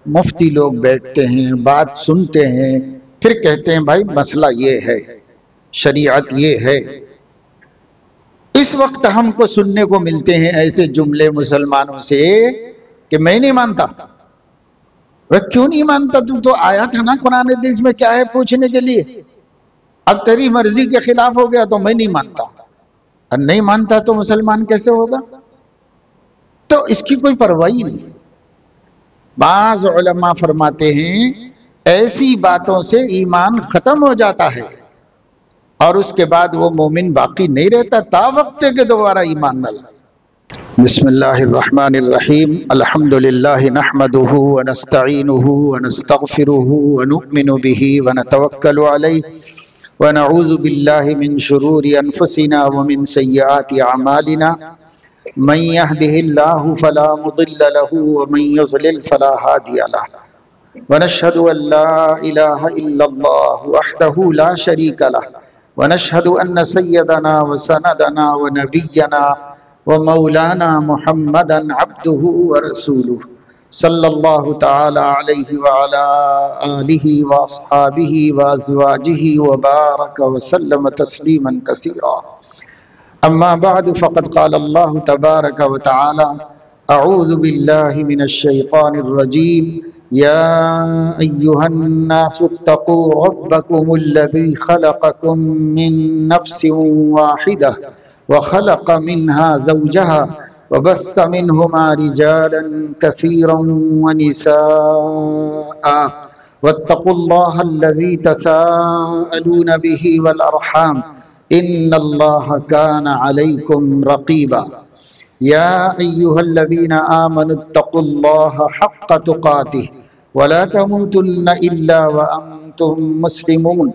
مفتی لوگ بیٹھتے ہیں، بات سنتے ہیں، پھر کہتے ہیں بھائی مسئلہ یہ ہے، شریعت یہ ہے۔ اس وقت ہم کو سننے کو ملتے ہیں ایسے جملے مسلمانوں سے کہ میں نہیں مانتا۔ وہ کیوں نہیں مانتا؟ تو آیا تھا نا قرآن حدیث میں، کیا ہے پوچھنے کے لیے؟ اب تیری مرضی کے خلاف ہو گیا تو میں نہیں مانتا، اور نہیں مانتا تو مسلمان کیسے ہوگا؟ تو اس کی کوئی پرواہ نہیں۔ بعض علماء فرماتے ہیں ایسی باتوں سے ایمان ختم ہو جاتا ہے، اور اس کے بعد وہ مومن باقی نہیں رہتا تا وقت کے دوبارہ ایمان نہ لائے۔ بسم اللہ الرحمن الرحیم، الحمدللہ نحمدہ ونستعینہ ونستغفرہ ونؤمن بہ ونتوکل علیہ ونعوذ باللہ من شرور انفسنا ومن سیئات اعمالنا، من يهده الله فلا مضل له ومن يضلل فلا هادي له، ونشهد أن لا إله إلا الله وحده لا شريك له، ونشهد أن سيدنا وسندنا ونبينا ومولانا محمدا عبده ورسوله صلى الله تعالى عليه وعلى آله وأصحابه وأزواجه وبارك وسلم تسليما كثيرا. أما بعد فقد قال الله تبارك وتعالى: أعوذ بالله من الشيطان الرجيم، يا أيها الناس اتقوا ربكم الذي خلقكم من نفس واحدة وخلق منها زوجها وبث منهما رجالا كثيرا ونساء واتقوا الله الذي تساءلون به والأرحام إن الله كان عليكم رقيبا. يا أيها الذين آمنوا اتقوا الله حق تقاته ولا تموتن إلا وأنتم مسلمون.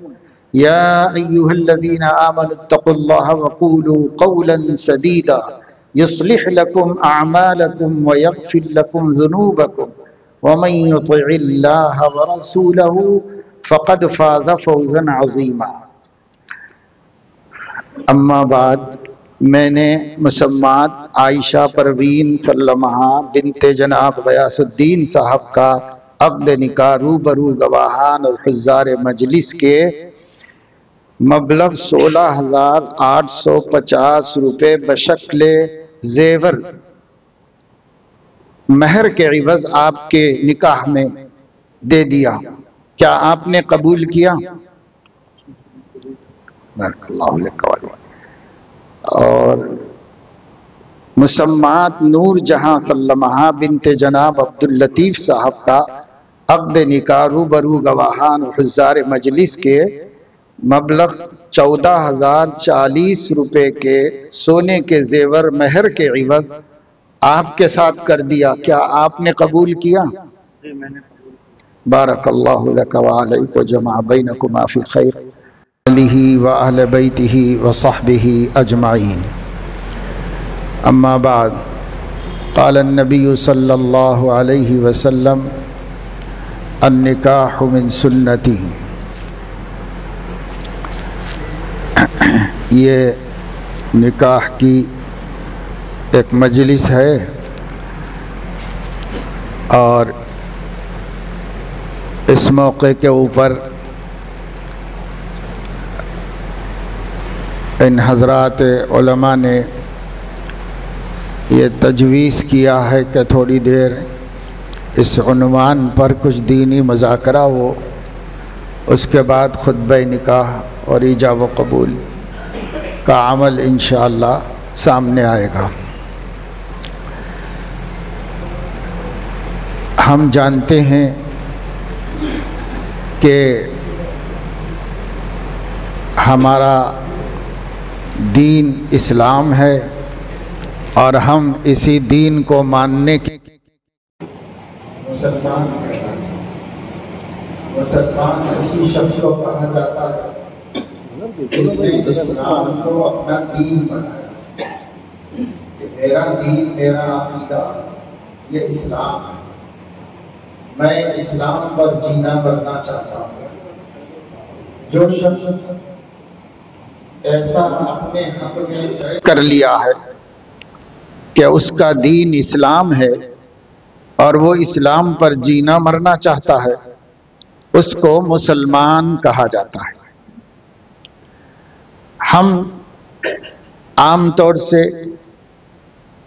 يا أيها الذين آمنوا اتقوا الله وقولوا قولا سديدا يصلح لكم أعمالكم ويغفر لكم ذنوبكم ومن يطع الله ورسوله فقد فاز فوزا عظيما. اما بعد، میں نے مسمات عائشہ پروین سلمہ بنت جناب غیاث الدین صاحب کا عقد نکاح روبرو گواہان اور حضار مجلس کے مبلغ 16,850 روپے بشکل زیور مہر کے عوض آپ کے نکاح میں دے دیا۔ کیا آپ نے قبول کیا؟ بارک اللہ لک و علیک۔ اور مسمات نور جہاں سلمہ بنت جناب عبداللطیف صاحب کا عقد نکاح روبرو گواہان و حضار مجلس کے مبلغ 14,040 روپے کے سونے کے زیور مہر کے عوض آپ کے ساتھ کر دیا۔ کیا آپ نے قبول کیا؟ بارک اللہ لک و علیک و جمع بینکما فی خیر علیہ وآل بیتہ وصحبہ اجمعین. اما بعد، قال النبی صلی اللہ علیہ وسلم: النکاح من سنتی. یہ نکاح کی ایک مجلس ہے، اور اس موقع کے اوپر ان حضرات علماء نے یہ تجویز کیا ہے کہ تھوڑی دیر اس عنوان پر کچھ دینی مذاکرہ ہو، اس کے بعد خطبہ نکاح اور ایجاب و قبول کا عمل انشاءاللہ سامنے آئے گا۔ ہم جانتے ہیں کہ ہمارا دین اسلام ہے، اور ہم اسی دین کو ماننے کے مسلمان کہلاتے ہیں۔ مسلمان اسی شخص کو کہا جاتا ہے جس نے اسلام کو اپنا دین بنایا کہ میرا دین، میرا عقیدہ یہ اسلام ہے، میں اسلام پر جینا مرنا چاہتا ہوں۔ جو شخص ایسا اپنے حق میں کر لیا ہے کہ اس کا دین اسلام ہے، اور وہ اسلام پر جینا مرنا چاہتا ہے، اس کو مسلمان کہا جاتا ہے۔ ہم عام طور سے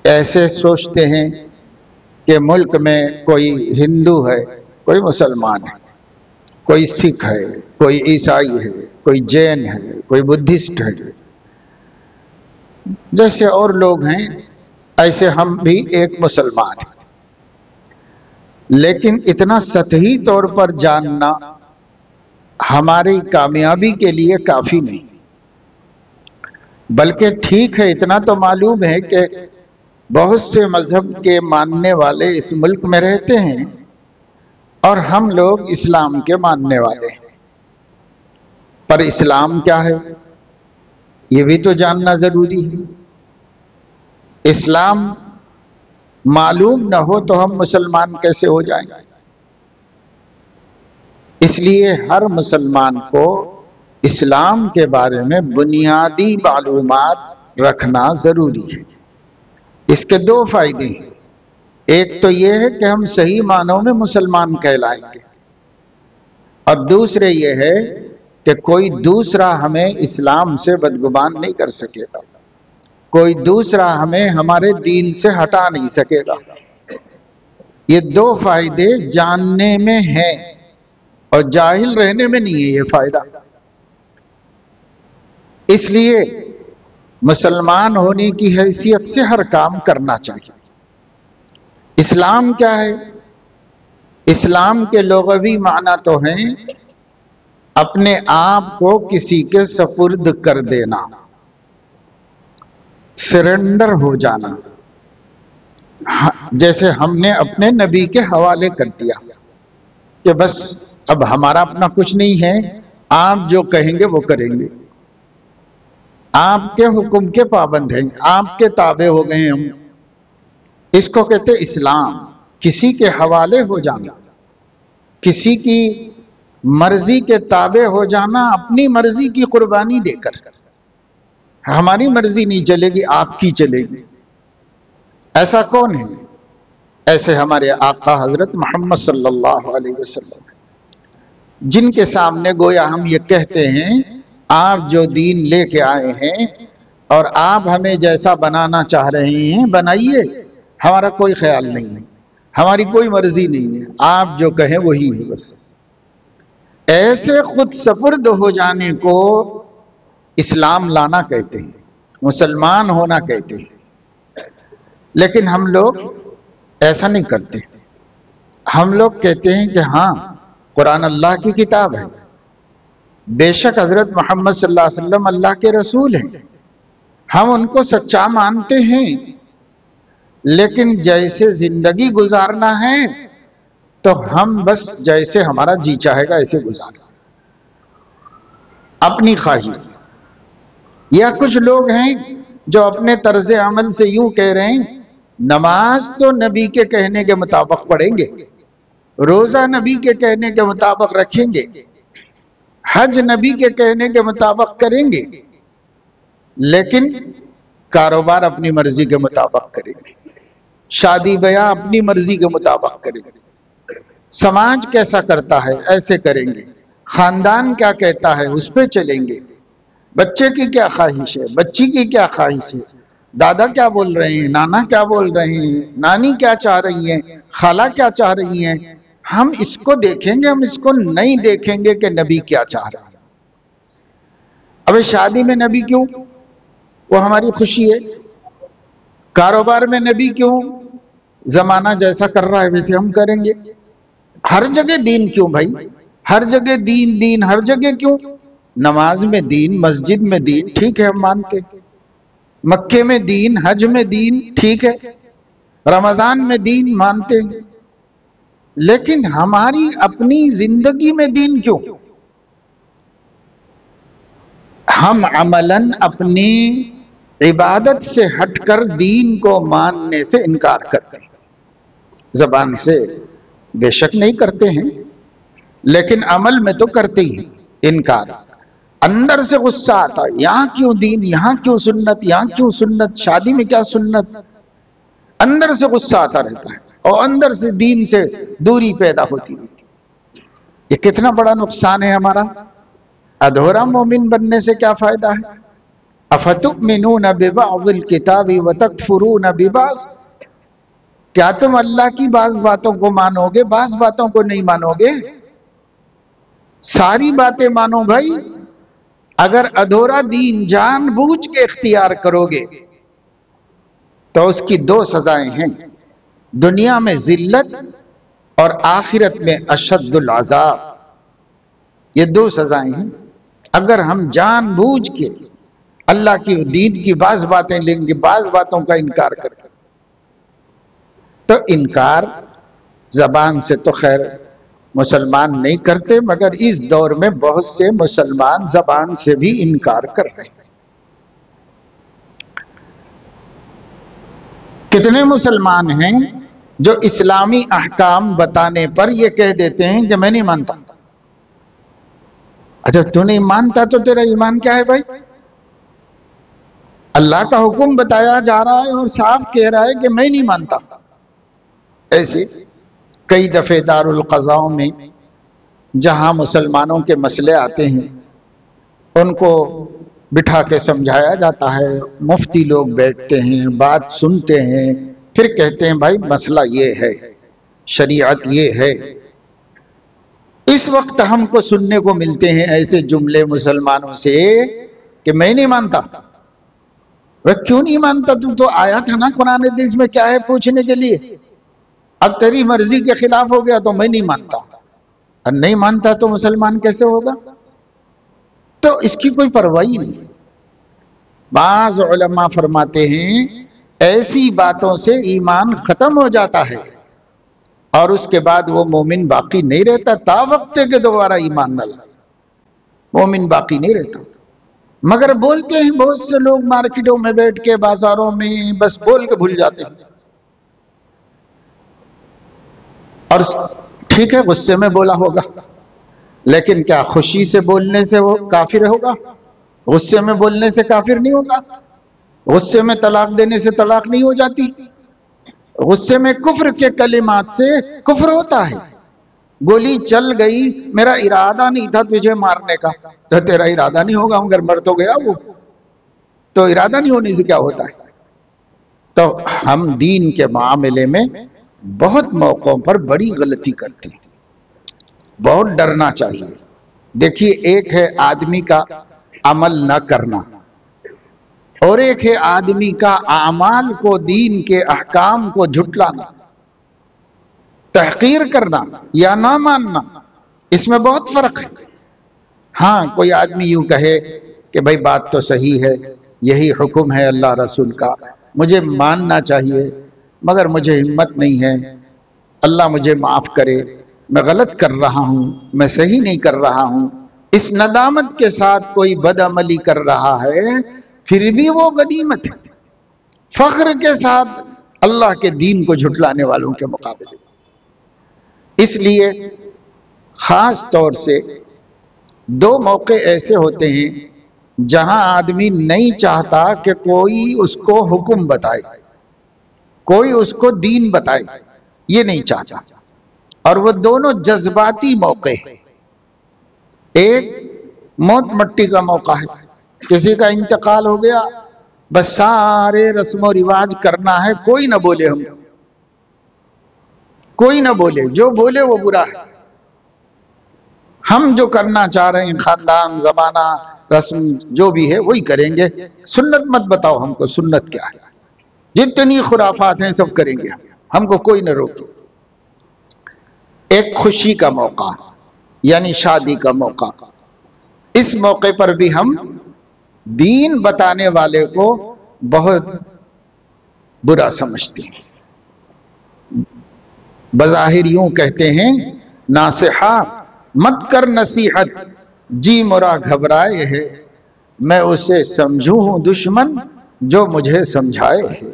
ایسے سوچتے ہیں کہ ملک میں کوئی ہندو ہے، کوئی مسلمان ہے، کوئی سکھ ہے، کوئی عیسائی ہے، کوئی جین ہے، کوئی بدھسٹ ہے، جیسے اور لوگ ہیں ایسے ہم بھی ایک مسلمان ہیں۔ لیکن اتنا سطحی طور پر جاننا ہماری کامیابی کے لیے کافی نہیں، بلکہ ٹھیک ہے اتنا تو معلوم ہے کہ بہت سے مذہب کے ماننے والے اس ملک میں رہتے ہیں اور ہم لوگ اسلام کے ماننے والے ہیں، پر اسلام کیا ہے یہ بھی تو جاننا ضروری ہے۔ اسلام معلوم نہ ہو تو ہم مسلمان کیسے ہو جائیں؟ اس لیے ہر مسلمان کو اسلام کے بارے میں بنیادی معلومات رکھنا ضروری ہے۔ اس کے دو فائدے ہیں، ایک تو یہ ہے کہ ہم صحیح معنوں میں مسلمان کہلائیں گے، اور دوسرے یہ ہے کہ کوئی دوسرا ہمیں اسلام سے بدگمان نہیں کر سکے گا، کوئی دوسرا ہمیں ہمارے دین سے ہٹا نہیں سکے گا۔ یہ دو فائدے جاننے میں ہیں اور جاہل رہنے میں نہیں ہے یہ فائدہ۔ اس لیے مسلمان ہونے کی حیثیت سے ہر کام کرنا چاہیے۔ اسلام کیا ہے؟ اسلام کے لغوی معنی تو ہیں اپنے آپ کو کسی کے سپرد کر دینا، سرنڈر ہو جانا، جیسے ہم نے اپنے نبی کے حوالے کر دیا کہ بس اب ہمارا اپنا کچھ نہیں ہے، آپ جو کہیں گے وہ کریں گے، آپ کے حکم کے پابند ہیں، آپ کے تابع ہو گئے ہم۔ اس کو کہتے اسلام، کسی کے حوالے ہو جانا، کسی کی مرضی کے تابع ہو جانا، اپنی مرضی کی قربانی دے کر۔ ہماری مرضی نہیں چلے گی، آپ کی چلے گی۔ ایسا کون ہے؟ ایسے ہمارے آقا حضرت محمد صلی اللہ علیہ وسلم، جن کے سامنے گویا ہم یہ کہتے ہیں آپ جو دین لے کے آئے ہیں اور آپ ہمیں جیسا بنانا چاہ رہے ہیں بنائیے، ہمارا کوئی خیال نہیں ہے، ہماری کوئی مرضی نہیں ہے، آپ جو کہیں وہی ہے بس۔ ایسے خود سپرد ہو جانے کو اسلام لانا کہتے ہیں، مسلمان ہونا کہتے ہیں۔ لیکن ہم لوگ ایسا نہیں کرتے، ہم لوگ کہتے ہیں کہ ہاں قرآن اللہ کی کتاب ہے، بے شک حضرت محمد صلی اللہ علیہ وسلم اللہ کے رسول ہیں، ہم ان کو سچا مانتے ہیں، لیکن جیسے زندگی گزارنا ہے تو ہم بس جیسے ہمارا جی چاہے گا ایسے گزارنا، اپنی خواہش سے۔ یا کچھ لوگ ہیں جو اپنے طرز عمل سے یوں کہہ رہے ہیں نماز تو نبی کے کہنے کے مطابق پڑھیں گے، روزہ نبی کے کہنے کے مطابق رکھیں گے، حج نبی کے کہنے کے مطابق کریں گے، لیکن کاروبار اپنی مرضی کے مطابق کریں گے، شادی بیاہ اپنی مرضی کے مطابق کریں گے، سماج کیسا کرتا ہے ایسے کریں گے، خاندان کیا کہتا ہے اس پہ چلیں گے، بچے کی کیا خواہش ہے، بچی کی کیا خواہش ہے، دادا کیا بول رہے ہیں، نانا کیا بول رہے ہیں، نانی کیا چاہ رہی ہیں، خالہ کیا چاہ رہی ہیں، ہم اس کو دیکھیں گے، ہم اس کو نہیں دیکھیں گے کہ نبی کیا چاہ رہا ہے۔ اب شادی میں نبی کیوں؟ وہ ہماری خوشی ہے۔ کاروبار میں نبی کیوں؟ زمانہ جیسا کر رہا ہے ویسے ہم کریں گے۔ ہر جگہ دین کیوں بھائی؟ ہر جگہ دین دین، ہر جگہ کیوں؟ نماز میں دین، مسجد میں دین، ٹھیک ہے ہم مانتے، مکے میں دین، حج میں دین، ٹھیک ہے، رمضان میں دین مانتے ہیں، لیکن ہماری اپنی زندگی میں دین کیوں؟ ہم عملاً اپنی عبادت سے ہٹ کر دین کو ماننے سے انکار کرتے ہیں۔ زبان سے بے شک نہیں کرتے ہیں، لیکن عمل میں تو کرتے ہی انکار۔ اندر سے غصہ آتا ہے، یہاں کیوں دین، یہاں کیوں سنت، یہاں کیوں سنت، شادی میں کیا سنت، اندر سے غصہ آتا رہتا ہے۔ اور اندر سے دین سے دوری پیدا ہوتی ہے۔ یہ کتنا بڑا نقصان ہے ہمارا۔ ادھورا مومن بننے سے کیا فائدہ ہے؟ افتؤمنون ببعض الکتاب وتکفرون ببعض، کیا تم اللہ کی بعض باتوں کو مانو گے، بعض باتوں کو نہیں مانو گے؟ ساری باتیں مانو بھائی۔ اگر ادھورا دین جان بوجھ کے اختیار کرو گے تو اس کی دو سزائیں ہیں، دنیا میں ذلت اور آخرت میں اشد العذاب۔ یہ دو سزائیں ہیں۔ اگر ہم جان بوجھ کے اللہ کی دین کی بعض باتیں لیں گے، بعض باتوں کا انکار کریں گے، تو انکار زبان سے تو خیر مسلمان نہیں کرتے، مگر اس دور میں بہت سے مسلمان زبان سے بھی انکار کر رہے ہیں۔ کتنے مسلمان ہیں جو اسلامی احکام بتانے پر یہ کہہ دیتے ہیں کہ میں نہیں مانتا۔ اچھا تو نہیں مانتا تو تیرا ایمان کیا ہے بھائی؟ اللہ کا حکم بتایا جا رہا ہے اور صاف کہہ رہا ہے کہ میں نہیں مانتا۔ ایسے کئی دفعے دارالقضاؤں میں جہاں مسلمانوں کے مسئلے آتے ہیں ان کو بٹھا کے سمجھایا جاتا ہے، مفتی لوگ بیٹھتے ہیں، بات سنتے ہیں، پھر کہتے ہیں بھائی مسئلہ یہ ہے، شریعت یہ ہے۔ اس وقت ہم کو سننے کو ملتے ہیں ایسے جملے مسلمانوں سے کہ میں نہیں مانتا۔ وہ کیوں نہیں مانتا؟ تو آیا تھا نا قرآن حدیث میں، کیا ہے پوچھنے کے لیے؟ اب تیری مرضی کے خلاف ہو گیا تو میں نہیں مانتا، اور نہیں مانتا تو مسلمان کیسے ہوگا؟ تو اس کی کوئی پرواہ نہیں۔ بعض علماء فرماتے ہیں ایسی باتوں سے ایمان ختم ہو جاتا ہے اور اس کے بعد وہ مومن باقی نہیں رہتا، تا وقت کے دوبارہ ایمان نہ لائے مومن باقی نہیں رہتا۔ مگر بولتے ہیں بہت سے لوگ مارکیٹوں میں بیٹھ کے، بازاروں میں بس بول کے بھول جاتے ہیں، اور ٹھیک ہے غصے میں بولا ہوگا، لیکن کیا خوشی سے بولنے سے وہ کافر ہوگا؟ غصے میں بولنے سے کافر نہیں ہوگا۔ غصے میں طلاق دینے سے طلاق نہیں ہو جاتی۔ غصے میں کفر کے کلمات سے کفر ہوتا ہے۔ گولی چل گئی، میرا ارادہ نہیں تھا تجھے مارنے کا، تو تیرا ارادہ نہیں ہوگا، مگر مر تو گیا وہ، تو ارادہ نہیں ہونے سے کیا ہوتا ہے؟ تو ہم دین کے معاملے میں بہت موقعوں پر بڑی غلطی کرتے ہیں، بہت ڈرنا چاہیے۔ دیکھیے ایک ہے آدمی کا عمل نہ کرنا، اور ایک ہے آدمی کا اعمال کو، دین کے احکام کو جھٹلانا، تحقیر کرنا یا نہ ماننا، اس میں بہت فرق ہے۔ ہاں کوئی آدمی یوں کہے کہ بھائی بات تو صحیح ہے، یہی حکم ہے اللہ رسول کا، مجھے ماننا چاہیے، مگر مجھے ہمت نہیں ہے، اللہ مجھے معاف کرے، میں غلط کر رہا ہوں، میں صحیح نہیں کر رہا ہوں، اس ندامت کے ساتھ کوئی بد عملی کر رہا ہے، پھر بھی وہ غنیمت ہے فخر کے ساتھ اللہ کے دین کو جھٹلانے والوں کے مقابلے۔ اس لیے خاص طور سے دو موقع ایسے ہوتے ہیں جہاں آدمی نہیں چاہتا کہ کوئی اس کو حکم بتائے، کوئی اس کو دین بتائے، یہ نہیں چاہتا، اور وہ دونوں جذباتی موقع ہیں۔ ایک موت مٹی کا موقع ہے، کسی کا انتقال ہو گیا، بس سارے رسم و رواج کرنا ہے، کوئی نہ بولے، ہم کوئی نہ بولے، جو بولے وہ برا ہے، ہم جو کرنا چاہ رہے ہیں خاندان زمانہ رسم جو بھی ہے وہی کریں گے، سنت مت بتاؤ ہم کو، سنت کیا ہے، جتنی خرافات ہیں سب کریں گے، ہم کو کوئی نہ روکے۔ ایک خوشی کا موقع یعنی شادی کا موقع، اس موقع پر بھی ہم دین بتانے والے کو بہت برا سمجھتے ہیں، بظاہر یوں کہتے ہیں ناصحہ مت کر نصیحت، جی مرا گھبرائے ہے، میں اسے سمجھوں ہوں دشمن جو مجھے سمجھائے ہے۔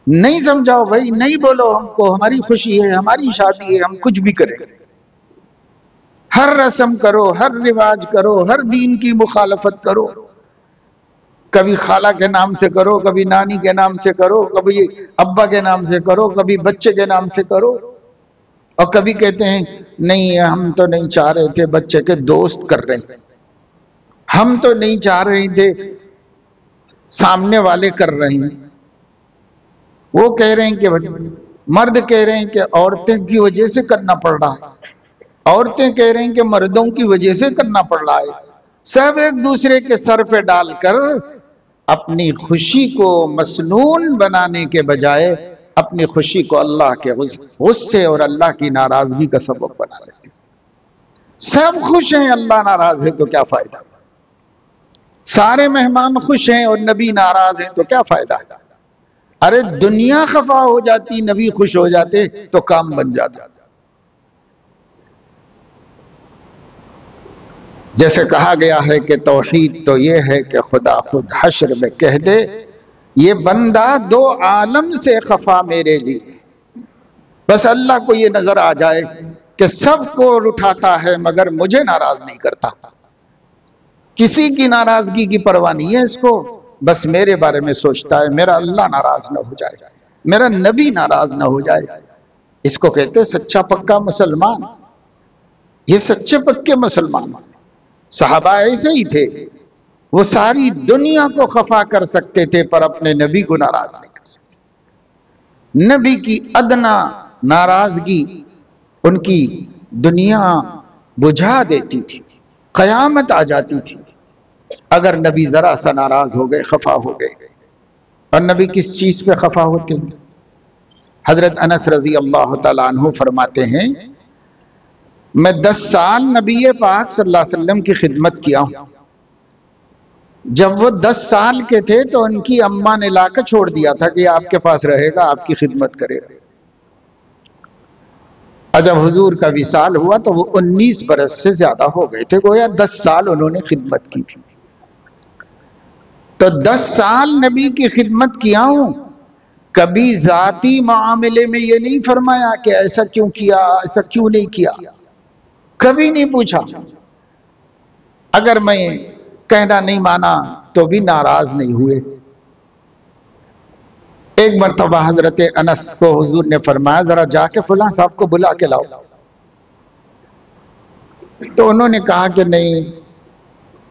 نہیں سمجھاؤ بھائی، نہیں بولو ہم کو، ہماری خوشی ہے، ہماری شادی ہے، ہم کچھ بھی کریں، ہر رسم کرو، ہر رواج کرو، ہر دین کی مخالفت کرو، کبھی خالہ کے نام سے کرو، کبھی نانی کے نام سے کرو، کبھی ابا کے نام سے کرو، کبھی بچے کے نام سے کرو، اور کبھی کہتے ہیں نہیں ہم تو نہیں چاہ رہے تھے، بچے کے دوست کر رہے ہیں، ہم تو نہیں چاہ رہے تھے، سامنے والے کر رہے ہیں۔ وہ کہہ رہے ہیں کہ مرد کہہ رہے ہیں کہ عورتیں کی وجہ سے کرنا پڑ رہا ہے، عورتیں کہہ رہے ہیں کہ مردوں کی وجہ سے کرنا پڑ رہا ہے۔ سب ایک دوسرے کے سر پہ ڈال کر اپنی خوشی کو مسنون بنانے کے بجائے اپنی خوشی کو اللہ کے غصے اور اللہ کی ناراضگی کا سبب بنا لیتے ہیں۔ سب خوش ہیں، اللہ ناراض ہے تو کیا فائدہ؟ سارے مہمان خوش ہیں اور نبی ناراض ہیں تو کیا فائدہ؟ ارے دنیا خفا ہو جاتی، نبی خوش ہو جاتے تو کام بن جاتا۔ جیسے کہا گیا ہے کہ توحید تو یہ ہے کہ خدا خود حشر میں کہہ دے یہ بندہ دو عالم سے خفا میرے لیے، بس اللہ کو یہ نظر آ جائے کہ سب کو اٹھاتا ہے مگر مجھے ناراض نہیں کرتا، کسی کی ناراضگی کی پرواہ نہیں ہے اس کو، بس میرے بارے میں سوچتا ہے میرا اللہ ناراض نہ ہو جائے، میرا نبی ناراض نہ ہو جائے۔ اس کو کہتے سچا پکا مسلمان، یہ سچے پکے مسلمان۔ صحابہ ایسے ہی تھے، وہ ساری دنیا کو خفا کر سکتے تھے پر اپنے نبی کو ناراض نہیں کر سکتے۔ نبی کی ادنا ناراضگی ان کی دنیا بجھا دیتی تھی، قیامت آ جاتی تھی اگر نبی ذرا سا ناراض ہو گئے، خفا ہو گئے۔ اور نبی کس چیز پہ خفا ہوتے ہیں؟ حضرت انس رضی اللہ تعالیٰ عنہ فرماتے ہیں میں 10 سال نبی پاک صلی اللہ علیہ وسلم کی خدمت کیا ہوں۔ جب وہ 10 سال کے تھے تو ان کی اماں نے لا کر چھوڑ دیا تھا کہ یہ آپ کے پاس رہے گا، آپ کی خدمت کرے گا۔ اور جب حضور کا وصال ہوا تو وہ 19 برس سے زیادہ ہو گئے تھے، گویا 10 سال انہوں نے خدمت کی تھی۔ تو 10 سال نبی کی خدمت کیا ہوں، کبھی ذاتی معاملے میں یہ نہیں فرمایا کہ ایسا کیوں کیا، ایسا کیوں نہیں کیا، کبھی نہیں پوچھا۔ اگر میں کہنا نہیں مانا تو بھی ناراض نہیں ہوئے۔ ایک مرتبہ حضرت انس کو حضور نے فرمایا ذرا جا کے فلاں صاحب کو بلا کے لاؤ، تو انہوں نے کہا کہ نہیں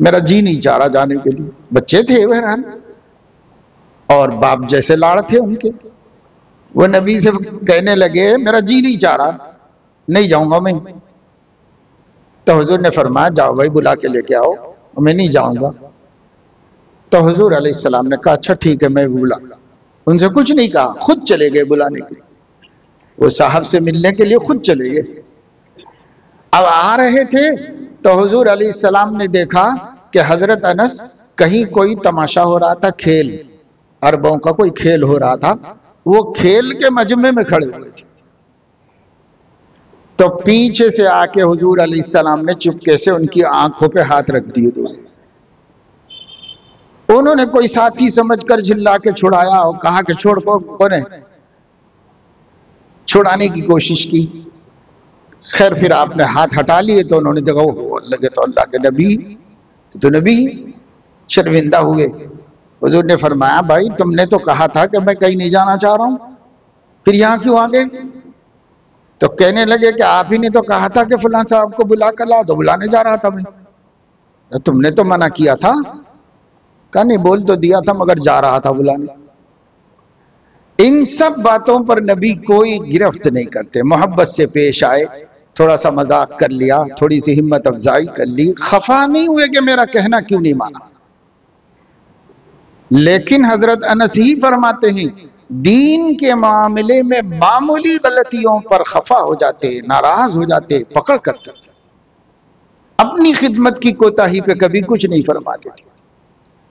میرا جی نہیں چاہ رہا جانے کے لیے۔ بچے تھے بہرحال اور باپ جیسے لاڑ تھے ان کے، وہ نبی سے کہنے لگے میرا جی نہیں چاہ رہا، نہیں جاؤں گا میں۔ تو حضور نے فرمایا جاؤ بھائی بلا کے لے کے آؤ، میں نہیں جاؤں گا۔ تو حضور علیہ السلام نے کہا اچھا ٹھیک ہے میں بلا، ان سے کچھ نہیں کہا، خود چلے گئے بلانے کے لیے، وہ صاحب سے ملنے کے لیے خود چلے گئے۔ اب آ رہے تھے تو حضور علیہ السلام نے دیکھا کہ حضرت انس کہیں کوئی تماشا ہو رہا تھا، کھیل، عربوں کا کوئی کھیل ہو رہا تھا، وہ کھیل کے مجمع میں کھڑے ہوئے تھے۔ تو پیچھے سے آ کے حضور علیہ السلام نے چپکے سے ان کی آنکھوں پہ ہاتھ رکھ دیے۔ انہوں نے کوئی ساتھی سمجھ کر جھلا کے چھڑایا اور کہا کہ چھوڑ کون ہے، چھڑانے کی کوشش کی۔ خیر پھر آپ نے ہاتھ ہٹا لیے تو انہوں نے دیکھا اللہ کے تو اللہ کے نبی تو نبی، شرمندہ ہوئے۔ حضور نے فرمایا بھائی تم نے تو کہا تھا کہ میں کہیں نہیں جانا چاہ رہا ہوں، پھر یہاں کیوں آ گئے؟ تو کہنے لگے کہ آپ ہی نے تو کہا تھا کہ فلاں صاحب کو بلا کر لاؤ، تو بلانے جا رہا تھا میں۔ تم نے تو منع کیا تھا، کہا نہیں بول تو دیا تھا مگر جا رہا تھا بلانے۔ ان سب باتوں پر نبی کوئی گرفت نہیں کرتے، محبت سے پیش آئے، تھوڑا سا مذاق کر لیا، تھوڑی سی ہمت افزائی کر لی، خفا نہیں ہوئے کہ میرا کہنا کیوں نہیں مانا۔ لیکن حضرت انس ہی فرماتے ہیں دین کے معاملے میں معمولی غلطیوں پر خفا ہو جاتے، ناراض ہو جاتے، پکڑ کرتے، اپنی خدمت کی کوتاہی پہ کبھی کچھ نہیں فرماتے تھے،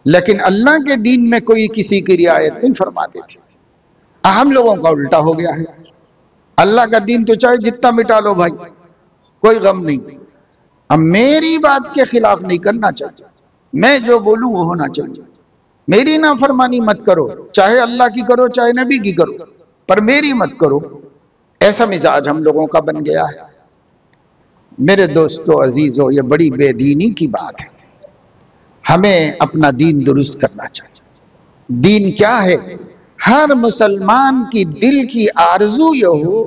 لیکن اللہ کے دین میں کوئی کسی کی رعایت نہیں فرماتے تھے۔ ہم لوگوں کا الٹا ہو گیا ہے، اللہ کا دین تو چاہے جتنا مٹا لو بھائی کوئی غم نہیں، اب میری بات کے خلاف نہیں کرنا چاہیے، میں جو بولوں وہ ہونا چاہیے، میری نافرمانی مت کرو، چاہے اللہ کی کرو چاہے نبی کی کرو، پر میری مت کرو۔ ایسا مزاج ہم لوگوں کا بن گیا ہے۔ میرے دوستو عزیزو، یہ بڑی بے دینی کی بات ہے۔ ہمیں اپنا دین درست کرنا چاہیے۔ دین کیا ہے؟ ہر مسلمان کی دل کی آرزو یہ ہو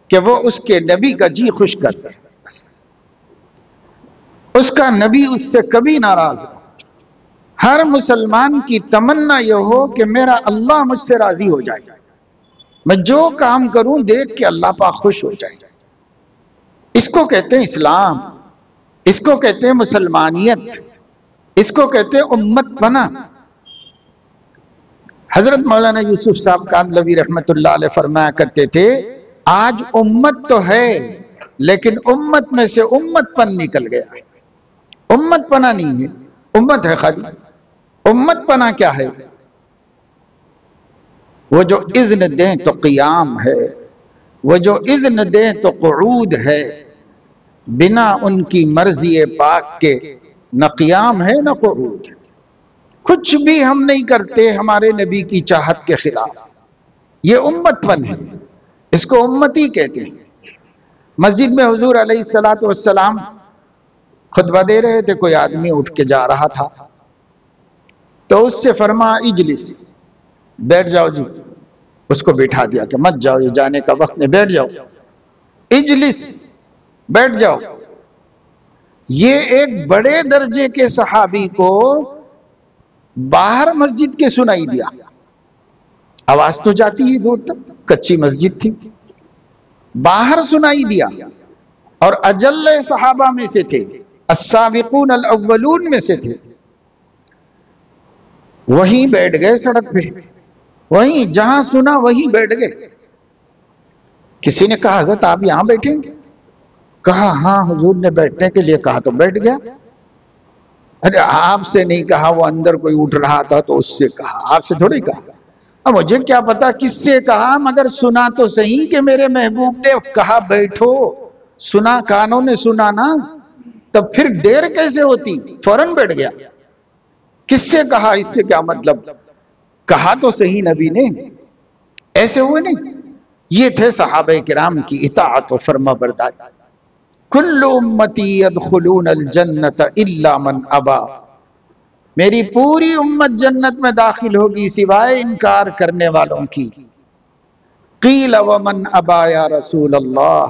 کہ وہ اس کے نبی کا جی خوش کر دے، اس کا نبی اس سے کبھی ناراض ہو۔ ہر مسلمان کی تمنا یہ ہو کہ میرا اللہ مجھ سے راضی ہو جائے، میں جو کام کروں دیکھ کے اللہ پاک خوش ہو جائے۔ اس کو کہتے ہیں اسلام، اس کو کہتے ہیں مسلمانیت، اس کو کہتے ہیں امت بنا۔ حضرت مولانا یوسف صاحب کاندھلوی رحمت اللہ علیہ فرمایا کرتے تھے، آج امت تو ہے لیکن امت میں سے امت پن نکل گیا ہے۔ امت پنا نہیں ہے، امت ہے خالی۔ امت پنا کیا ہے؟ وہ جو اذن دیں تو قیام ہے، وہ جو اذن دیں تو قعود ہے، بنا ان کی مرضی پاک کے نہ قیام ہے نہ قعود ہے۔ کچھ بھی ہم نہیں کرتے ہمارے نبی کی چاہت کے خلاف، یہ امت پن ہے، اس کو امتی کہتے ہیں۔ مسجد میں حضور علیہ السلام خطبہ دے رہے تھے، کوئی آدمی اٹھ کے جا رہا تھا تو اس سے فرما اجلس، بیٹھ جاؤ جی، اس کو بٹھا دیا کہ مت جاؤ، یہ جانے کا وقت نہیں، بیٹھ جاؤ، اجلس، بیٹھ جاؤ۔ یہ ایک بڑے درجے کے صحابی کو باہر مسجد کے سنائی دیا، آواز تو جاتی ہی دور تک، کچی مسجد تھی، باہر سنائی دیا، اور اجل صحابہ میں سے تھے، السابقون الاولون میں سے تھے۔ وہیں بیٹھ گئے سڑک پہ، وہیں جہاں سنا وہیں بیٹھ گئے۔ کسی نے کہا حضرت آپ یہاں بیٹھیں گے؟ کہا ہاں حضور نے بیٹھنے کے لیے کہا تو بیٹھ گیا۔ ارے آپ سے نہیں کہا، وہ اندر کوئی اٹھ رہا تھا تو اس سے کہا، آپ سے تھوڑی کہا۔ اب مجھے کیا پتا کس سے کہا، مگر سنا تو صحیح کہ میرے محبوب نے کہا بیٹھو، سنا، کانوں نے سنا نا، تب پھر دیر کیسے ہوتی، فوراً بیٹھ گیا۔ کس سے کہا، اس سے کیا مطلب، کہا تو صحیح نبی نے، ایسے ہوئے نہیں۔ یہ تھے صحابہ کرام کی اطاعت و فرما برداری۔ کل امتی يدخلون الجنت الا من ابا، میری پوری امت جنت میں داخل ہوگی سوائے انکار کرنے والوں کی۔ قیل ومن ابا یا رسول اللہ،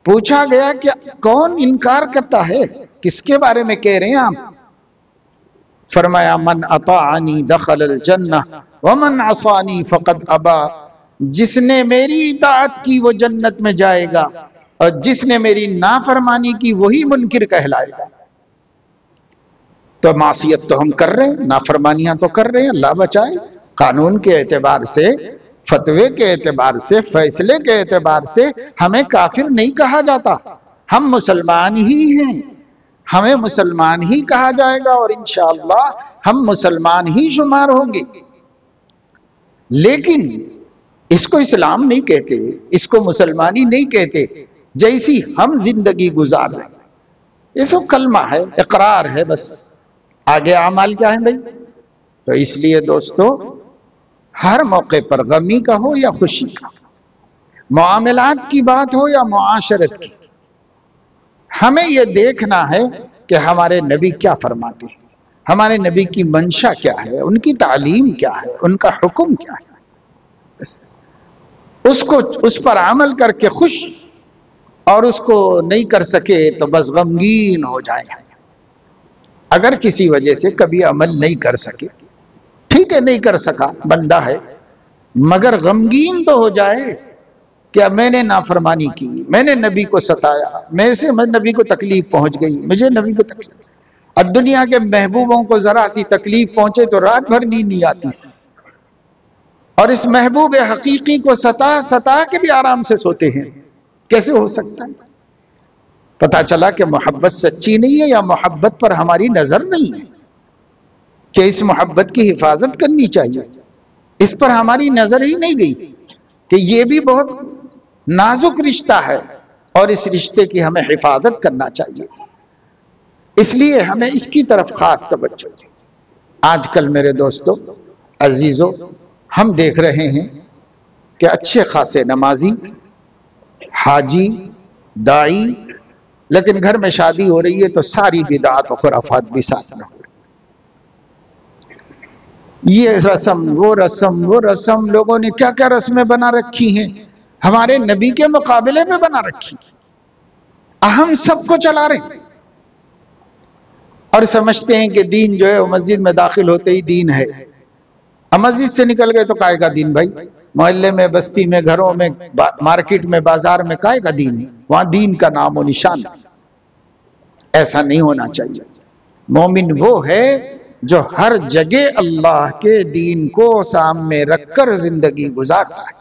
پوچھا گیا کہ کون انکار کرتا ہے، کس کے بارے میں کہہ رہے ہیں آپ؟ فرمایا من اطاعنی دخل الجنہ ومن عصانی فقد ابا، جس نے میری اطاعت کی وہ جنت میں جائے گا، اور جس نے میری نافرمانی کی وہی منکر کہلائے گا۔ تو معصیت تو ہم کر رہے ہیں، نافرمانیاں تو کر رہے ہیں، اللہ بچائے۔ قانون کے اعتبار سے، فتوے کے اعتبار سے، فیصلے کے اعتبار سے ہمیں کافر نہیں کہا جاتا، ہم مسلمان ہی ہیں، ہمیں مسلمان ہی کہا جائے گا، اور انشاءاللہ ہم مسلمان ہی شمار ہوں گے۔ لیکن اس کو اسلام نہیں کہتے، اس کو مسلمانی نہیں کہتے، جیسی ہم زندگی گزار رہے ہیں۔ یہ سب کلمہ ہے، اقرار ہے، بس آگے اعمال کیا ہے بھائی؟ تو اس لیے دوستو، ہر موقع پر غمی کا ہو یا خوشی کا، معاملات کی بات ہو یا معاشرت کی، ہمیں یہ دیکھنا ہے کہ ہمارے نبی کیا فرماتے ہیں، ہمارے نبی کی منشا کیا ہے، ان کی تعلیم کیا ہے، ان کا حکم کیا ہے، اس پر عمل کر کے خوش، اور اس کو نہیں کر سکے تو بس غمگین ہو جائے۔ اگر کسی وجہ سے کبھی عمل نہیں کر سکے، ٹھیک ہے، نہیں کر سکا، بندہ ہے، مگر غمگین تو ہو جائے کہ اب میں نے نافرمانی کی، میں نے نبی کو ستایا، میں سے نبی کو تکلیف پہنچ گئی، مجھے نبی کو تکلیف۔ اب دنیا کے محبوبوں کو ذرا سی تکلیف پہنچے تو رات بھر نیند نہیں آتی، اور اس محبوب حقیقی کو ستا کے بھی آرام سے سوتے ہیں، کیسے ہو سکتا ہے؟ پتا چلا کہ محبت سچی نہیں ہے، یا محبت پر ہماری نظر نہیں ہے کہ اس محبت کی حفاظت کرنی چاہیے، اس پر ہماری نظر ہی نہیں گئی کہ یہ بھی بہت نازک رشتہ ہے، اور اس رشتے کی ہمیں حفاظت کرنا چاہیے۔ اس لیے ہمیں اس کی طرف خاص توجہ دیں۔ آج کل میرے دوستو عزیزو، ہم دیکھ رہے ہیں کہ اچھے خاصے نمازی، حاجی، داعی، لیکن گھر میں شادی ہو رہی ہے تو ساری بدعات و خرافات بھی ساتھ میں ہو رہی ہے۔ یہ رسم وہ رسم وہ رسم، لوگوں نے کیا کیا رسمیں بنا رکھی ہیں، ہمارے نبی کے مقابلے میں بنا رکھی، ہم سب کو چلا رہے ہیں اور سمجھتے ہیں کہ دین جو ہے وہ مسجد میں داخل ہوتے ہی دین ہے۔ اب مسجد سے نکل گئے تو کائے کا دین بھائی؟ محلے میں، بستی میں، گھروں میں، مارکیٹ میں، بازار میں کائے کا دین ہے؟ وہاں دین کا نام و نشان۔ ایسا نہیں ہونا چاہیے۔ مومن وہ ہے جو ہر جگہ اللہ کے دین کو سامنے رکھ کر زندگی گزارتا ہے۔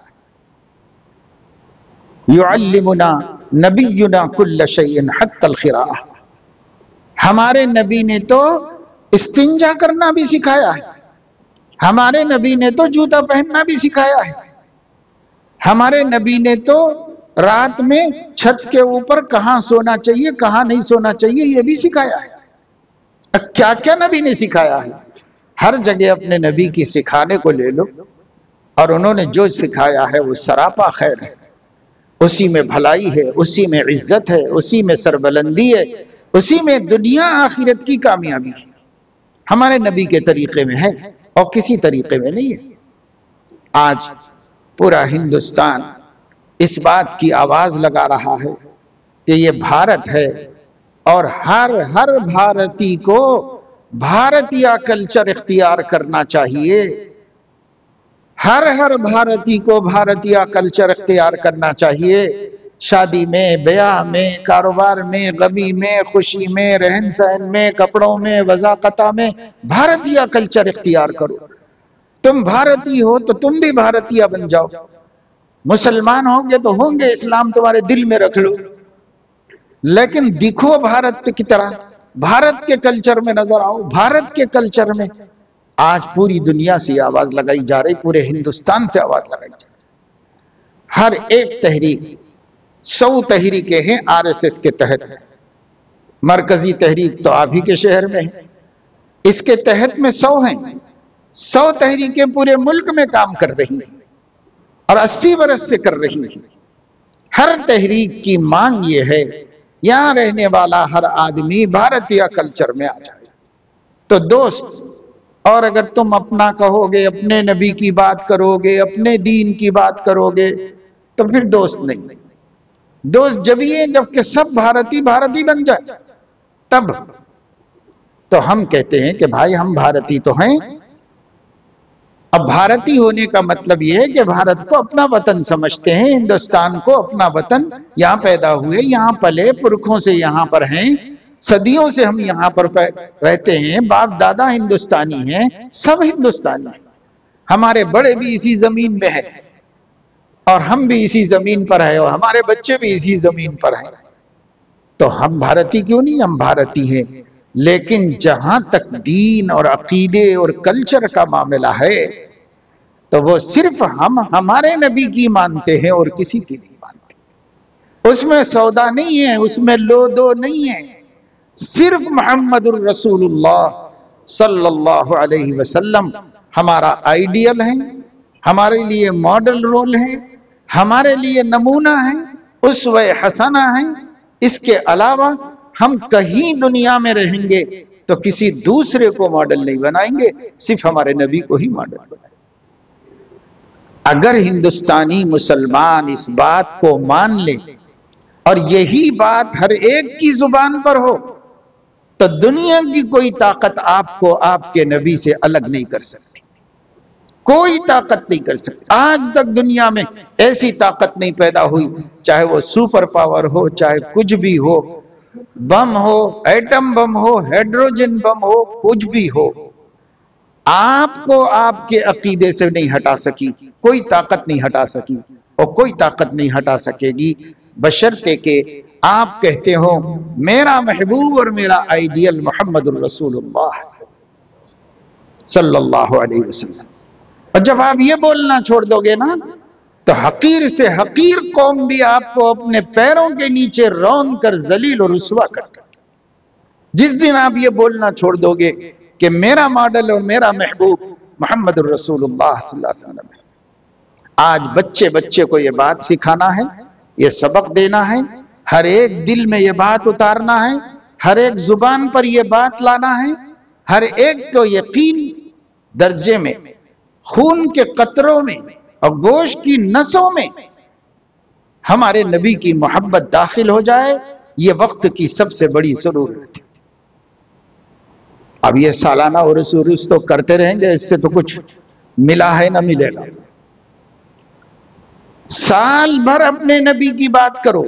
یعلمنا نبینا کل شیء حتی الخراء، ہمارے نبی نے تو استنجا کرنا بھی سکھایا ہے، ہمارے نبی نے تو جوتا پہننا بھی سکھایا ہے، ہمارے نبی نے تو رات میں چھت کے اوپر کہاں سونا چاہیے کہاں نہیں سونا چاہیے یہ بھی سکھایا ہے۔ کیا کیا نبی نے سکھایا ہے؟ ہر جگہ اپنے نبی کی سکھانے کو لے لو، اور انہوں نے جو سکھایا ہے وہ سراپا خیر ہے، اسی میں بھلائی ہے، اسی میں عزت ہے، اسی میں سربلندی ہے، اسی میں دنیا آخرت کی کامیابی ہے۔ ہمارے نبی کے طریقے میں ہے اور کسی طریقے میں نہیں ہے۔ آج پورا ہندوستان اس بات کی آواز لگا رہا ہے کہ یہ بھارت ہے اور ہر بھارتی کو بھارتیہ کلچر اختیار کرنا چاہیے، ہر بھارتی کو بھارتیہ کلچر اختیار کرنا چاہیے۔ شادی میں، بیاہ میں، کاروبار میں، غمی میں، خوشی میں، رہن سہن میں، کپڑوں میں، وضاقتہ میں بھارتیہ کلچر اختیار کرو۔ تم بھارتی ہو تو تم بھی بھارتیہ بن جاؤ، مسلمان ہوں گے تو ہوں گے، اسلام تمہارے دل میں رکھ لو، لیکن دیکھو بھارت کی طرح، بھارت کے کلچر میں نظر آؤ، بھارت کے کلچر میں۔ آج پوری دنیا سے آواز لگائی جا رہی، پورے ہندوستان سے آواز لگائی جا رہی۔ ہر ایک تحریک، 100 تحریکیں ہیں RSS کے تحت، مرکزی تحریک تو آپ ہی کے شہر میں ہے، اس کے تحت میں 100 ہیں، 100 تحریکیں پورے ملک میں کام کر رہی ہیں اور 80 برس سے کر رہی ہیں۔ ہر تحریک کی مانگ یہ ہے یہاں رہنے والا ہر آدمی بھارتیہ کلچر میں آ جائے۔ تو دوست، اور اگر تم اپنا کہو گے، اپنے نبی کی بات کرو گے، اپنے دین کی بات کرو گے، تو پھر دوست نہیں۔ دوست جب یہ جب کہ سب بھارتی بن جائے تب تو ہم کہتے ہیں کہ بھائی ہم بھارتی تو ہیں۔ اب بھارتی ہونے کا مطلب یہ ہے کہ بھارت کو اپنا وطن سمجھتے ہیں، ہندوستان کو اپنا وطن، یہاں پیدا ہوئے، یہاں پلے، پرکھوں سے یہاں پر ہیں، صدیوں سے ہم یہاں پر رہتے ہیں، باپ دادا ہندوستانی ہیں، سب ہندوستانی ہیں، ہمارے بڑے بھی اسی زمین میں ہیں اور ہم بھی اسی زمین پر ہیں اور ہمارے بچے بھی اسی زمین پر ہیں، تو ہم بھارتی کیوں نہیں؟ ہم بھارتی ہیں، لیکن جہاں تک دین اور عقیدے اور کلچر کا معاملہ ہے تو وہ صرف ہم ہمارے نبی کی مانتے ہیں اور کسی کی نہیں مانتے۔ اس میں سودا نہیں ہے، اس میں لو دو نہیں ہے، صرف محمد الرسول اللہ صلی اللہ علیہ وسلم ہمارا آئیڈیل ہے، ہمارے لیے ماڈل رول ہے، ہمارے لیے نمونہ ہے، اسوہ حسنہ ہے۔ اس کے علاوہ ہم کہیں دنیا میں رہیں گے تو کسی دوسرے کو ماڈل نہیں بنائیں گے، صرف ہمارے نبی کو ہی ماڈل بنائیں گے۔ اگر ہندوستانی مسلمان اس بات کو مان لے اور یہی بات ہر ایک کی زبان پر ہو تو دنیا کی کوئی طاقت آپ کو آپ کے نبی سے الگ نہیں کر سکتی، کوئی طاقت نہیں کر سکتی۔ آج تک دنیا میں ایسی طاقت نہیں پیدا ہوئی، چاہے وہ سپر پاور ہو، چاہے کچھ بھی ہو، بم ہو، ایٹم بم ہو، ہائیڈروجن بم ہو، کچھ بھی ہو، آپ کو آپ کے عقیدے سے نہیں ہٹا سکی، کوئی طاقت نہیں ہٹا سکی اور کوئی طاقت نہیں ہٹا سکے گی، بشرطے کہ آپ کہتے ہو میرا محبوب اور میرا آئیڈیل محمد الرسول اللہ صلی اللہ علیہ وسلم۔ اور جب آپ یہ بولنا چھوڑ دو گے نا تو حقیر سے حقیر قوم بھی آپ کو اپنے پیروں کے نیچے رون کر ذلیل و رسوا کر دے۔ جس دن آپ یہ بولنا چھوڑ دو گے کہ میرا ماڈل اور میرا محبوب محمد الرسول اللہ صلی اللہ علیہ وسلم ہے، آج بچے کو یہ بات سکھانا ہے، یہ سبق دینا ہے، ہر ایک دل میں یہ بات اتارنا ہے، ہر ایک زبان پر یہ بات لانا ہے، ہر ایک کو یقین درجے میں، خون کے قطروں میں اور گوشت کی نسوں میں ہمارے نبی کی محبت داخل ہو جائے، یہ وقت کی سب سے بڑی ضرورت ہے۔ اب یہ سالانہ عرس تو کرتے رہیں گے، اس سے تو کچھ ملا ہے نہ ملے گا۔ سال بھر اپنے نبی کی بات کرو،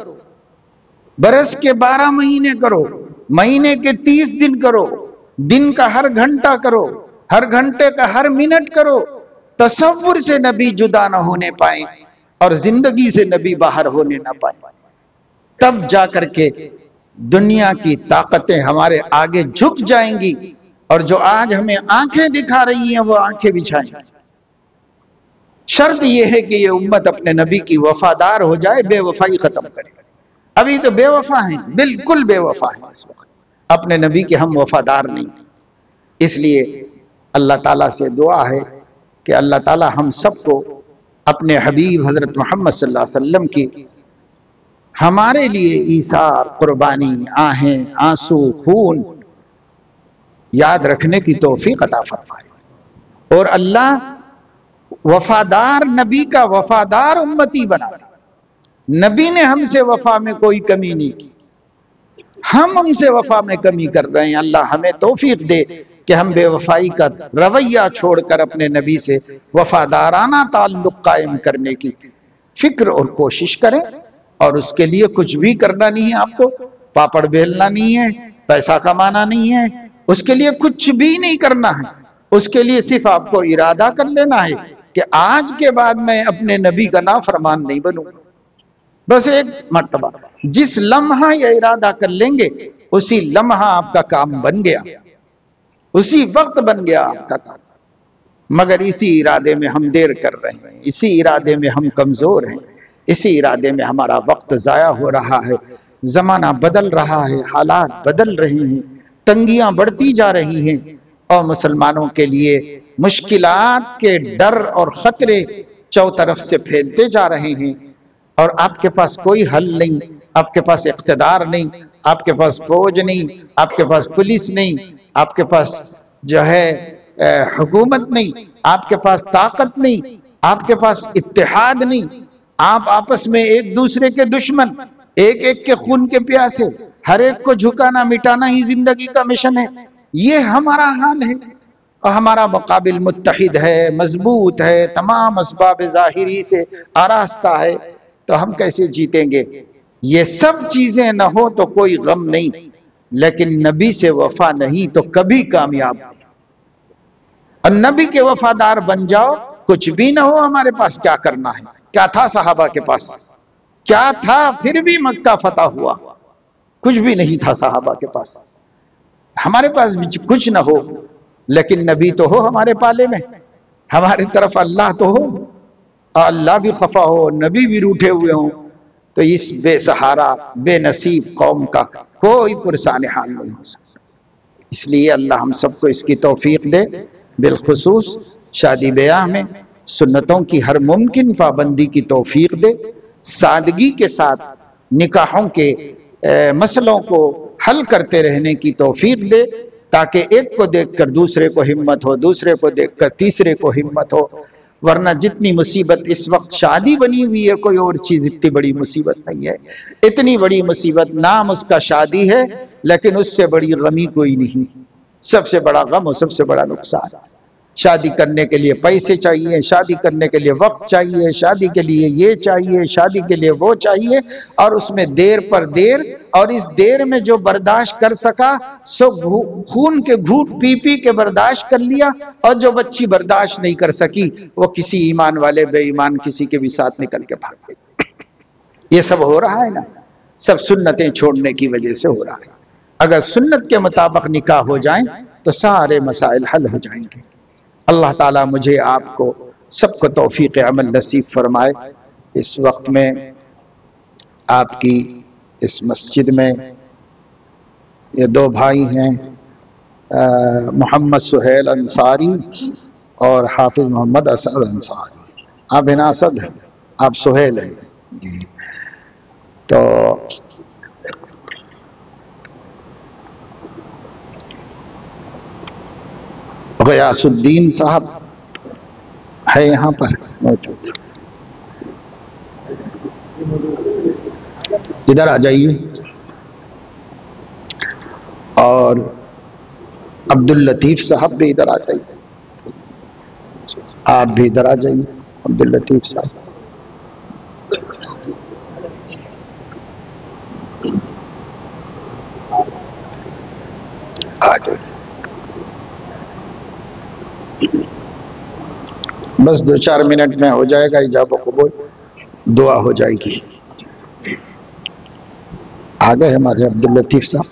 برس کے 12 مہینے کرو، مہینے کے 30 دن کرو، دن کا ہر گھنٹہ کرو، ہر گھنٹے کا ہر منٹ کرو، تصور سے نبی جدا نہ ہونے پائیں اور زندگی سے نبی باہر ہونے نہ پائیں، تب جا کر کے دنیا کی طاقتیں ہمارے آگے جھک جائیں گی، اور جو آج ہمیں آنکھیں دکھا رہی ہیں وہ آنکھیں بچھائیں گی۔ شرط یہ ہے کہ یہ امت اپنے نبی کی وفادار ہو جائے، بے وفائی ختم کرے۔ ابھی تو بے وفا ہیں، بالکل بے وفا ہیں، اس وقت اپنے نبی کے ہم وفادار نہیں۔ اس لیے اللہ تعالیٰ سے دعا ہے کہ اللہ تعالیٰ ہم سب کو اپنے حبیب حضرت محمد صلی اللہ علیہ وسلم کی ہمارے لیے ایثار، قربانی، آہیں، آنسو، خون یاد رکھنے کی توفیق عطا فرمائے، اور اللہ وفادار نبی کا وفادار امتی بنا دے۔ نبی نے ہم سے وفا میں کوئی کمی نہیں کی، ہم ان سے وفا میں کمی کر رہے ہیں۔ اللہ ہمیں توفیق دے کہ ہم بے وفائی کا رویہ چھوڑ کر اپنے نبی سے وفادارانہ تعلق قائم کرنے کی فکر اور کوشش کریں، اور اس کے لیے کچھ بھی کرنا نہیں ہے، آپ کو پاپڑ بیلنا نہیں ہے، پیسہ کمانا نہیں ہے، اس کے لیے کچھ بھی نہیں کرنا ہے۔ اس کے لیے صرف آپ کو ارادہ کر لینا ہے کہ آج کے بعد میں اپنے نبی کا نافرمان نہیں بنوں، بس ایک مرتبہ۔ جس لمحہ یہ ارادہ کر لیں گے اسی لمحہ آپ کا کام بن گیا، اسی وقت بن گیا آپ کا کام۔ مگر اسی ارادے میں ہم دیر کر رہے ہیں، اسی ارادے میں ہم کمزور ہیں، اسی ارادے میں ہمارا وقت ضائع ہو رہا ہے۔ زمانہ بدل رہا ہے، حالات بدل رہے ہیں، تنگیاں بڑھتی جا رہی ہیں، اور مسلمانوں کے لیے مشکلات کے ڈر اور خطرے چوطرف سے پھیلتے جا رہے ہیں، اور آپ کے پاس کوئی حل نہیں، آپ کے پاس اقتدار نہیں، آپ کے پاس فوج نہیں، آپ کے پاس پولیس نہیں، آپ کے پاس جو ہے حکومت نہیں، آپ کے پاس طاقت نہیں، آپ کے پاس اتحاد نہیں، آپ آپس میں ایک دوسرے کے دشمن، ایک ایک کے خون کے پیاسے، ہر ایک کو جھکانا مٹانا ہی زندگی کا مشن ہے۔ یہ ہمارا حال ہے، اور ہمارا مقابل متحد ہے، مضبوط ہے، تمام اسباب ظاہری سے آراستہ ہے، تو ہم کیسے جیتیں گے؟ یہ سب چیزیں نہ ہو تو کوئی غم نہیں، لیکن نبی سے وفا نہیں تو کبھی کامیاب نہیں۔ اور نبی کے وفادار بن جاؤ، کچھ بھی نہ ہو ہمارے پاس کیا کرنا ہے؟ کیا تھا صحابہ کے پاس؟ کیا تھا؟ پھر بھی مکہ فتح ہوا، کچھ بھی نہیں تھا صحابہ کے پاس۔ ہمارے پاس بھی کچھ نہ ہو، لیکن نبی تو ہو ہمارے پالے میں، ہمارے طرف اللہ تو ہو، اور اللہ بھی خفا ہو، نبی بھی روٹھے ہوئے ہوں، تو اس بے سہارا بے نصیب قوم کا کوئی پرسان حال نہیں ہو سکتا۔ اس لیے اللہ ہم سب کو اس کی توفیق دے، بالخصوص شادی بیاہ میں سنتوں کی ہر ممکن پابندی کی توفیق دے، سادگی کے ساتھ نکاحوں کے مسئلوں کو حل کرتے رہنے کی توفیق دے، تاکہ ایک کو دیکھ کر دوسرے کو ہمت ہو، دوسرے کو دیکھ کر تیسرے کو ہمت ہو۔ ورنہ جتنی مصیبت اس وقت شادی بنی ہوئی ہے، کوئی اور چیز اتنی بڑی مصیبت نہیں ہے۔ اتنی بڑی مصیبت نام اس کا شادی ہے، لیکن اس سے بڑی غمی کوئی نہیں۔ سب سے بڑا غم اور سب سے بڑا نقصان۔ شادی کرنے کے لیے پیسے چاہیے، شادی کرنے کے لیے وقت چاہیے، شادی کے لیے یہ چاہیے، شادی کے لیے وہ چاہیے، اور اس میں دیر پر دیر، اور اس دیر میں جو برداشت کر سکا سو خون کے گھوٹ پی پی کے برداشت کر لیا، اور جو بچی برداشت نہیں کر سکی وہ کسی ایمان والے بے ایمان کسی کے بھی ساتھ نکل کے بھاگ گئی۔ یہ سب ہو رہا ہے نا، سب سنتیں چھوڑنے کی وجہ سے ہو رہا ہے۔ اگر سنت کے مطابق نکاح ہو جائیں تو سارے مسائل حل ہو جائیں گے۔ اللہ تعالیٰ مجھے آپ کو سب کو توفیق عمل نصیب فرمائے۔ اس وقت میں آپ کی اس مسجد میں یہ دو بھائی ہیں، محمد سہیل انصاری اور حافظ محمد اسد انصاری۔ آپ ہیں اسد ہیں، آپ سہیل ہیں جی۔ تو غیاث الدین صاحب ہے یہاں پر موجود، ادھر آ جائیے، اور عبداللطیف صاحب بھی ادھر آ جائیے، آپ بھی ادھر آ جائیے عبداللطیف صاحب، آ جائیے، بس 2-4 منٹ میں ہو جائے گا ایجاب و قبول، دعا ہو جائے گی۔ آ گئے ہمارے عبداللطیف صاحب،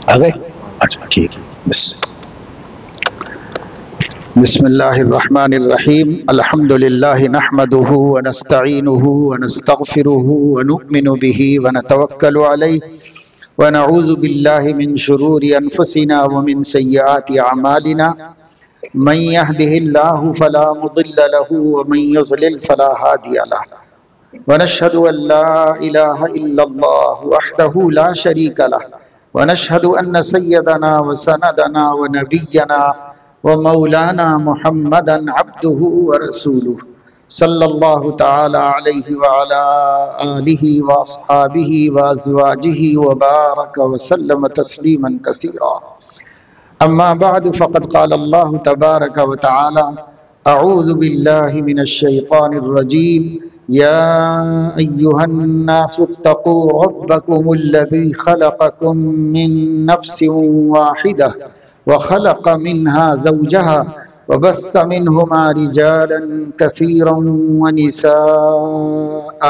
آ گئے؟ اچھا ٹھیک ہے، بسم اللہ الرحمن الرحیم، الحمد للہ نحمده ونستعینه ونستغفره ونؤمن به ونتوکل علیہ ونعوذ باللہ من شرور انفسنا ومن سیئات اعمالنا، من يهده الله فلا مضل له ومن يضلل فلا هادي له، ونشهد ان لا اله الا الله وحده لا شريك له، ونشهد ان سيدنا وسندنا ونبينا ومولانا محمدا عبده ورسوله صلی اللہ تعالی علیہ وعلا آلہ واصحابہ وازواجہ وبارک وسلم تسلیما کثیرا، اما بعد فقد قال اللہ تبارک وتعالی اعوذ باللہ من الشیطان الرجیم، یا ایہا الناس اتقوا ربکم الذی خلقکم من نفس واحدہ وخلق منها زوجها وبث منهما رجالا كثيرا ونساء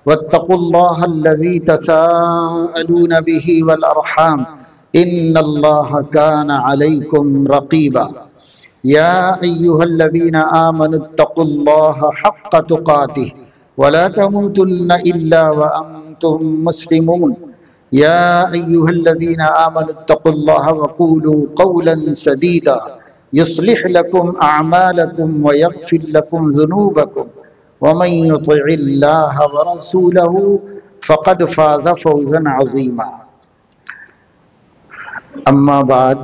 واتقوا الله الذي تساءلون به والأرحام إن الله كان عليكم رقيبا، يا أيها الذين آمنوا اتقوا الله حق تقاته ولا تموتن إلا وأنتم مسلمون، يا أيها الذين آمنوا اتقوا الله وقولوا قولا سديدا يصلح لكم أعمالكم ويغفر لكم ذنوبكم ومن يطع الله ورسوله فقد فاز فوزا عظيما۔ اما بعد،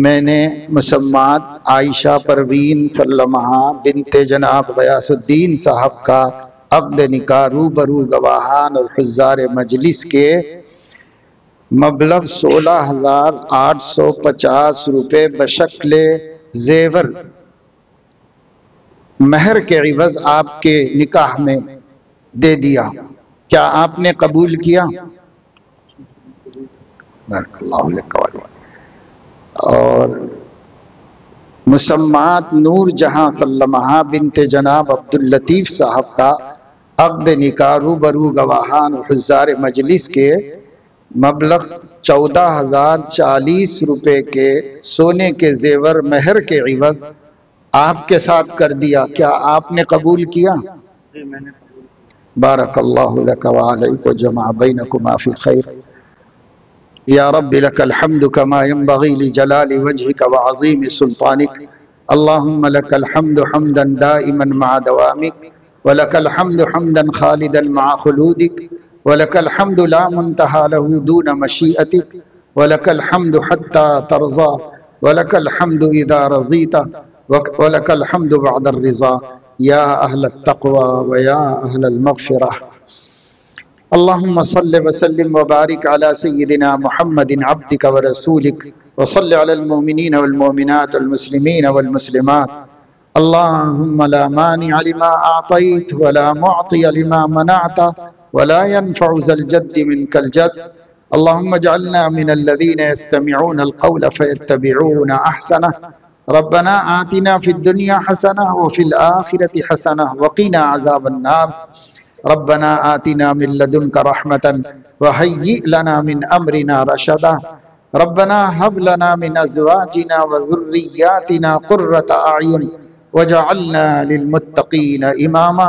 میں نے مسمات عائشہ پروین سلمہ بنت جناب غیاث الدین صاحب کا عقد نکاح روبرو گواہان اور حضار مجلس کے مبلغ 16,850 روپے بشکل زیور مہر کے عوض آپ کے نکاح میں دے دیا، کیا آپ نے قبول کیا؟ بارک اللہ لک و لک۔ اور مسمات نور جہاں سلمہ بنت جناب عبداللطیف صاحب کا عقد نکاح روبرو گواہان حضار مجلس کے مبلغ 14,040 روپے کے سونے کے زیور مہر کے عوض آپ کے ساتھ کر دیا، کیا آپ نے قبول کیا؟ بارک اللہ لک وعلیک وجمع بینکما فی خیر، یا رب لک الحمد کما ينبغی لجلال وجہک وعظیم سلطانک، اللہم لک الحمد حمدا دائما مع دوامک، ولک الحمد حمدا خالدا مع خلودک، وَلَكَ الْحَمْدُ لَا مُنْتَهَى لَهُ دُونَ مَشِيئَتِكَ، وَلَكَ الْحَمْدُ حَتَّى تَرْضَى، وَلَكَ الْحَمْدُ إِذَا رَضِيتَ، وَلَكَ الْحَمْدُ بَعْدَ الرِّضَى، يَا أَهْلَ التَّقْوَى وَيَا أَهْلَ الْمَغْفِرَةِ۔ اللهم صل وسلم وبارك على سيدنا محمد عبدك ورسولك، وصل على المؤمنين والمؤمنات والمسلمين والمسلمات، اللهم لا مانع لما أعطيت ولا معطي لما منعت ولا ينفع ذا الجد منك الجد، اللهم اجعلنا من الذين يستمعون القول فيتبعون أحسنه، ربنا آتنا في الدنيا حسنة وفي الآخرة حسنة وقنا عذاب النار، ربنا آتنا من لدنك رحمة وهيئ لنا من أمرنا رشدا، ربنا هب لنا من أزواجنا وذرياتنا قرة أعين وجعلنا للمتقين إماما،